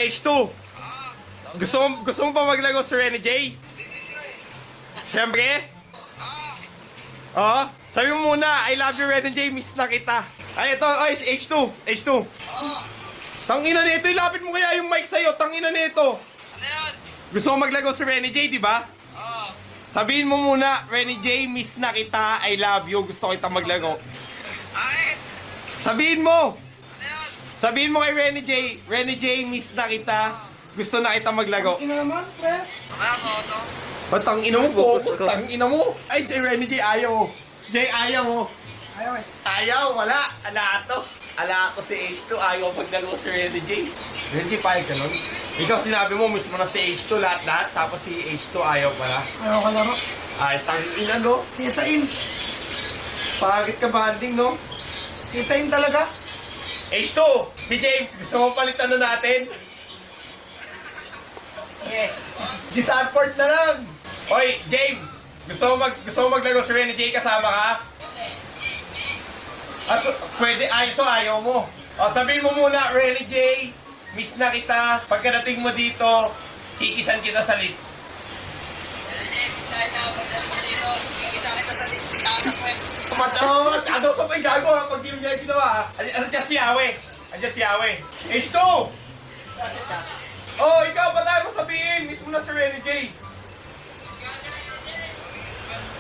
H2. Gusto mo pa maglaro sa Renny J? Siyempre? Oo. Sabi mo muna, I love you Renny J, miss na kita. Ay, ito, ay, H2. H2. Tangina nito, ilapit mo kaya yung mic sa'yo. Tangina nito. Ano yan? Gusto mo maglaro sa Renny J, di ba? Oo. Sabihin mo muna, Renny J, miss na kita, I love you, gusto kita maglaro. Ay! Sabihin mo! Ano yan? Sabihin mo kay Renny J, miss na kita, gusto na kita maglaro. Ina naman, pre. Mamaya ko ako. Ba't tangina mo, focus, tangina mo? Ay, Renny J, ayaw. J, ayaw mo. Ayaw eh. Ayaw, wala. Alato. Alato si H2, ayaw maglaro si Renny J. Renny J, payag ka nun? Ikaw sinabi mo, miss mo na si H2 lahat-lahat, tapos si H2 ayaw pala. Ayaw ka laro. Ay, tangina no? Kisain. Pagit ka banding, no? Kisain talaga. H2, si James, gusto mo palitan na natin? Yeah. Si Sanford na lang. Hoy, James, gusto mo maglaro si Renny J, kasama ka? Pwede, so ayaw mo. O, sabihin mo muna, Renny J, miss na kita. Pagkadating mo dito, kikisan kita sa lips. Ano sa may gago ha, pag di mo niya ginawa ha. Andiyan si Yahweh. Andiyan si Yahweh. H2! Oh, ikaw ba tayo masabihin? Miss mo na si Renny J.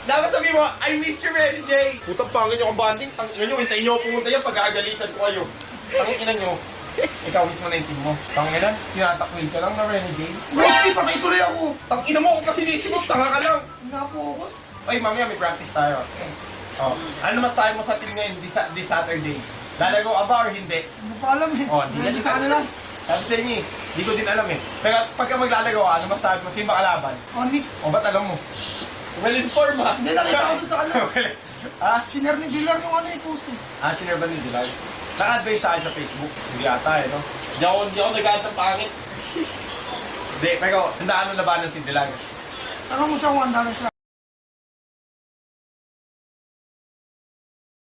Dapat sabihin mo, I miss you, Renny J. Putang pangin nyo kang banding. Tangin nyo, hintayin nyo pumunta yan pag agalitan ko kayo. Tangin nyo. Ikaw mismo na yung team mo. Tangin na, tinatakwil ka lang na Renny J. Wait, patay tuloy ako. Tangin mo ako kasi nisimos, tanga ka lang. Nga-focus. Ay, mamaya may practice tayo. Oh. Ano masahe mo sa team ngayon this Saturday? Lalago ka ba or hindi? Hindi pa alam eh. Oh, hindi Hindi ka ka alam. Sabi sa inyo eh, hindi ko din alam eh. Pero pagka maglalaro ka, ano masabi mo? Sino ba kalaban? Onik. O ba't alam mo? Well informed ha? Hindi, nakita ko doon sa kanya. Ha? Siner ni Dilar yung ano yung post eh. Ah, sinare ba ni Dilar? Naka-advise sa akin sa Facebook. Hindi ata eh, no? Hindi ako nag-aas ng pangit. Hindi, pero handaan mo labanan si Dilar. Tanong mo siya kung andalan siya.